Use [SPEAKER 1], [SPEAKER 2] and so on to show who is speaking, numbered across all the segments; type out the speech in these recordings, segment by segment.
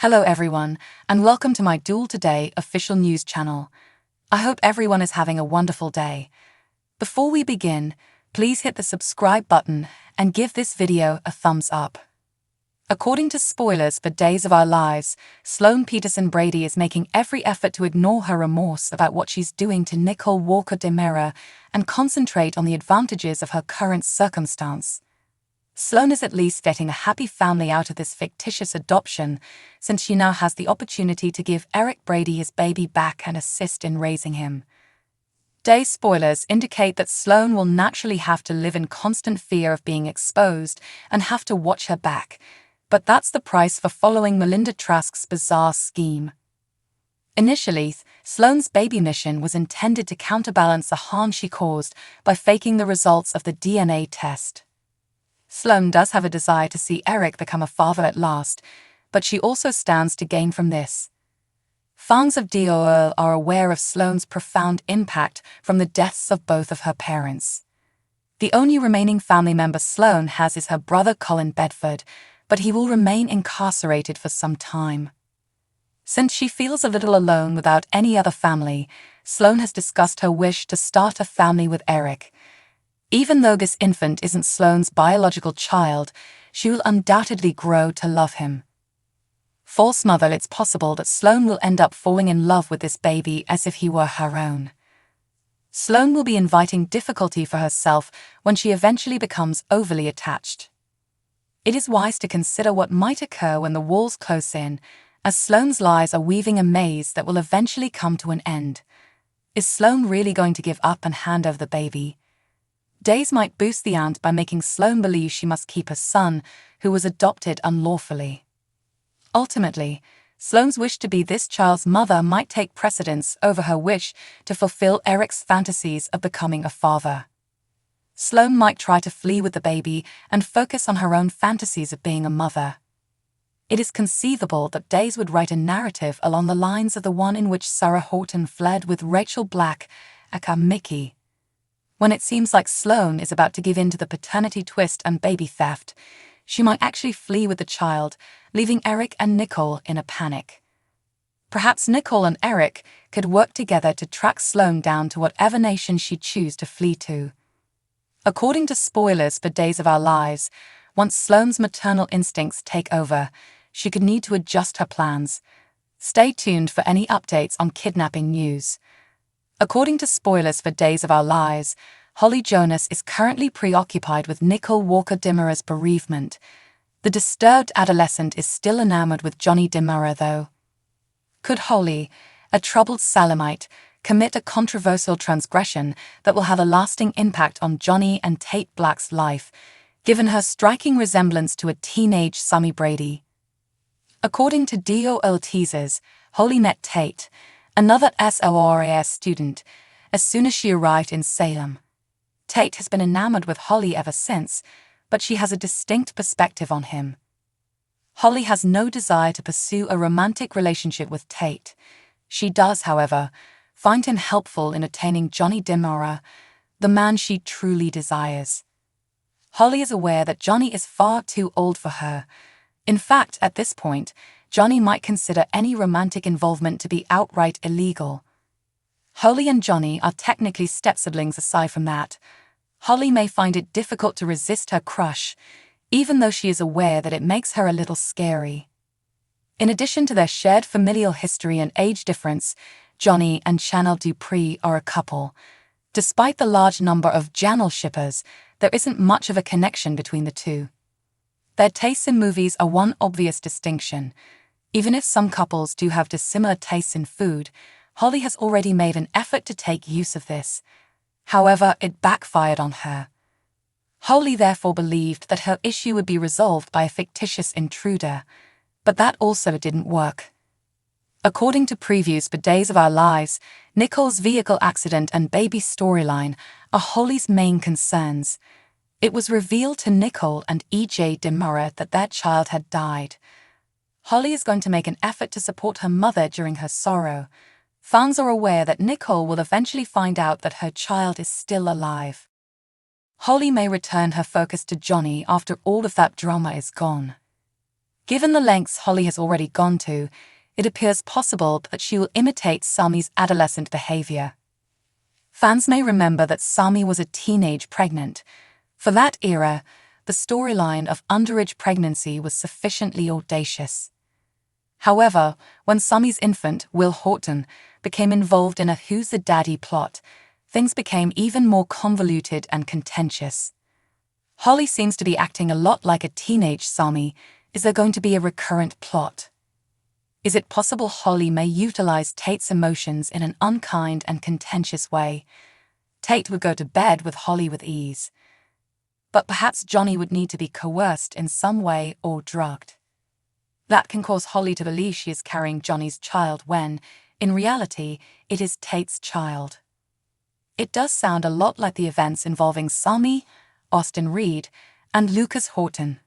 [SPEAKER 1] Hello everyone, and welcome to my Duel Today official news channel. I hope everyone is having a wonderful day. Before we begin, please hit the subscribe button and give this video a thumbs up. According to spoilers for Days of Our Lives, Sloan Peterson Brady is making every effort to ignore her remorse about what she's doing to Nicole Walker DeMera and concentrate on the advantages of her current circumstance. Sloan is at least getting a happy family out of this fictitious adoption, since she now has the opportunity to give Eric Brady his baby back and assist in raising him. Day spoilers indicate that Sloan will naturally have to live in constant fear of being exposed and have to watch her back, but that's the price for following Melinda Trask's bizarre scheme. Initially, Sloan's baby mission was intended to counterbalance the harm she caused by faking the results of the DNA test. Sloan does have a desire to see Eric become a father at last, but she also stands to gain from this. Fans of DOL are aware of Sloan's profound impact from the deaths of both of her parents. The only remaining family member Sloan has is her brother Colin Bedford, but he will remain incarcerated for some time. Since she feels a little alone without any other family, Sloan has discussed her wish to start a family with Eric. Even though this infant isn't Sloan's biological child, she will undoubtedly grow to love him. False mother, it's possible that Sloan will end up falling in love with this baby as if he were her own. Sloan will be inviting difficulty for herself when she eventually becomes overly attached. It is wise to consider what might occur when the walls close in, as Sloan's lies are weaving a maze that will eventually come to an end. Is Sloan really going to give up and hand over the baby? Days might boost the ant by making Sloan believe she must keep her son, who was adopted unlawfully. Ultimately, Sloan's wish to be this child's mother might take precedence over her wish to fulfill Eric's fantasies of becoming a father. Sloan might try to flee with the baby and focus on her own fantasies of being a mother. It is conceivable that Days would write a narrative along the lines of the one in which Sarah Horton fled with Rachel Black, aka Mickey. When it seems like Sloan is about to give in to the paternity twist and baby theft, she might actually flee with the child, leaving Eric and Nicole in a panic. Perhaps Nicole and Eric could work together to track Sloan down to whatever nation she'd choose to flee to. According to spoilers for Days of Our Lives, once Sloan's maternal instincts take over, she could need to adjust her plans. Stay tuned for any updates on kidnapping news. According to spoilers for Days of Our Lives, Holly Jonas is currently preoccupied with Nicole Walker DeMera's bereavement. The disturbed adolescent is still enamored with Johnny DeMera, though. Could Holly, a troubled Salemite, commit a controversial transgression that will have a lasting impact on Johnny and Tate Black's life, given her striking resemblance to a teenage Sammy Brady? According to DOL teasers, Holly met Tate, another SORAS student, as soon as she arrived in Salem. Tate has been enamored with Holly ever since, but she has a distinct perspective on him. Holly has no desire to pursue a romantic relationship with Tate. She does, however, find him helpful in attaining Johnny DeMera, the man she truly desires. Holly is aware that Johnny is far too old for her. In fact, at this point, Johnny might consider any romantic involvement to be outright illegal. Holly and Johnny are technically step-siblings aside from that. Holly may find it difficult to resist her crush, even though she is aware that it makes her a little scary. In addition to their shared familial history and age difference, Johnny and Chanel Dupree are a couple. Despite the large number of Janelle shippers, there isn't much of a connection between the two. Their tastes in movies are one obvious distinction. Even if some couples do have dissimilar tastes in food, Holly has already made an effort to take use of this. However, it backfired on her. Holly therefore believed that her issue would be resolved by a fictitious intruder, but that also didn't work. According to previews for Days of Our Lives, Nicole's vehicle accident and baby storyline are Holly's main concerns. It was revealed to Nicole and EJ DeMera that their child had died. Holly is going to make an effort to support her mother during her sorrow. Fans are aware that Nicole will eventually find out that her child is still alive. Holly may return her focus to Johnny after all of that drama is gone. Given the lengths Holly has already gone to, it appears possible that she will imitate Sami's adolescent behavior. Fans may remember that Sami was a teenage pregnant. For that era, the storyline of underage pregnancy was sufficiently audacious. However, when Sami's infant, Will Horton, became involved in a Who's the Daddy plot, things became even more convoluted and contentious. Holly seems to be acting a lot like a teenage Sami. Is there going to be a recurrent plot? Is it possible Holly may utilize Tate's emotions in an unkind and contentious way? Tate would go to bed with Holly with ease. But perhaps Johnny would need to be coerced in some way or drugged. That can cause Holly to believe she is carrying Johnny's child when, in reality, it is Tate's child. It does sound a lot like the events involving Sami, Austin Reed, and Lucas Horton.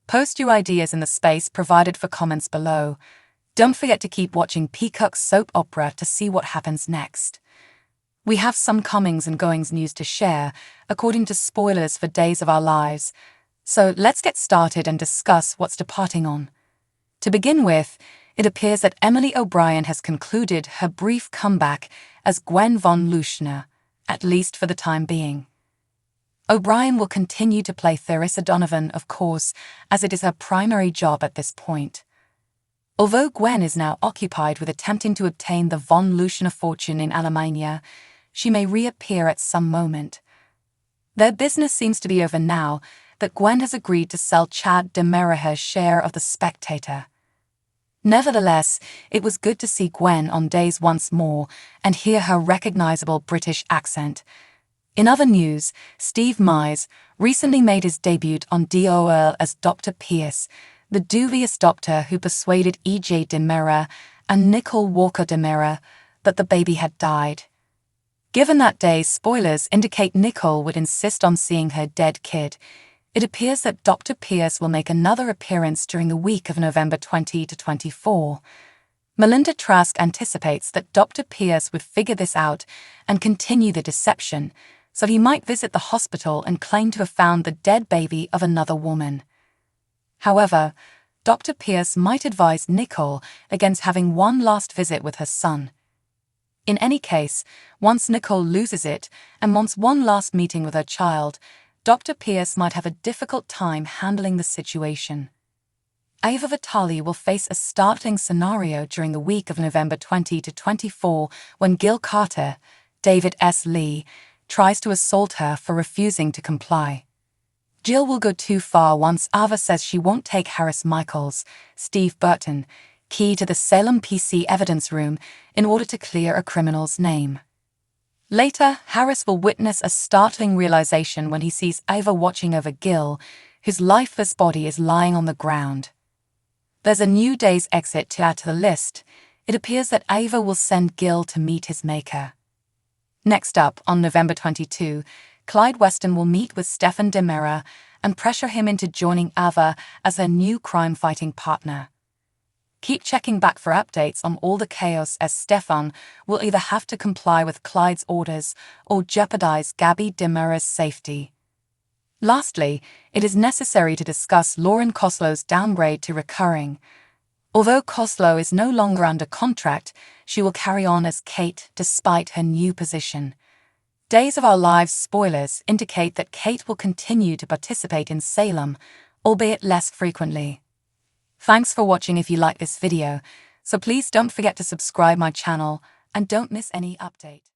[SPEAKER 1] Post your ideas in the space provided for comments below. Don't forget to keep watching Peacock's soap opera to see what happens next. We have some comings and goings news to share, according to spoilers for Days of Our Lives. So let's get started and discuss what's departing on. To begin with, it appears that Emily O'Brien has concluded her brief comeback as Gwen von Leuschner, at least for the time being. O'Brien will continue to play Theresa Donovan, of course, as it is her primary job at this point. Although Gwen is now occupied with attempting to obtain the von Leuschner fortune in Alemania, she may reappear at some moment. Their business seems to be over now that Gwen has agreed to sell Chad de Meraher's share of The Spectator. Nevertheless, it was good to see Gwen on Days once more and hear her recognizable British accent. In other news, Steve Mize recently made his debut on DOL as Dr. Pierce, the dubious doctor who persuaded E.J. de Mera and Nicole Walker de Mera that the baby had died. Given that day's spoilers indicate Nicole would insist on seeing her dead kid, it appears that Dr. Pierce will make another appearance during the week of November 20 to 24. Melinda Trask anticipates that Dr. Pierce would figure this out and continue the deception, so he might visit the hospital and claim to have found the dead baby of another woman. However, Dr. Pierce might advise Nicole against having one last visit with her son. In any case, once Nicole loses it and wants one last meeting with her child, Dr. Pierce might have a difficult time handling the situation. Ava Vitali will face a startling scenario during the week of November 20 to 24 when Gil Carter, David S. Lee, tries to assault her for refusing to comply. Jill will go too far once Ava says she won't take Harris Michaels, Steve Burton, key to the Salem PC evidence room in order to clear a criminal's name. Later, Harris will witness a startling realization when he sees Ava watching over Gil, whose lifeless body is lying on the ground. There's a new day's exit to add to the list. It appears that Ava will send Gil to meet his maker. Next up, on November 22, Clyde Weston will meet with Stefan de Mera and pressure him into joining Ava as their new crime-fighting partner. Keep checking back for updates on all the chaos, as Stefan will either have to comply with Clyde's orders or jeopardize Gabby de Mera's safety. Lastly, it is necessary to discuss Lauren Koslow's downgrade to recurring. Although Koslow is no longer under contract, she will carry on as Kate despite her new position. Days of Our Lives spoilers indicate that Kate will continue to participate in Salem, albeit less frequently. Thanks for watching. If you like this video, so please don't forget to subscribe my channel and don't miss any update.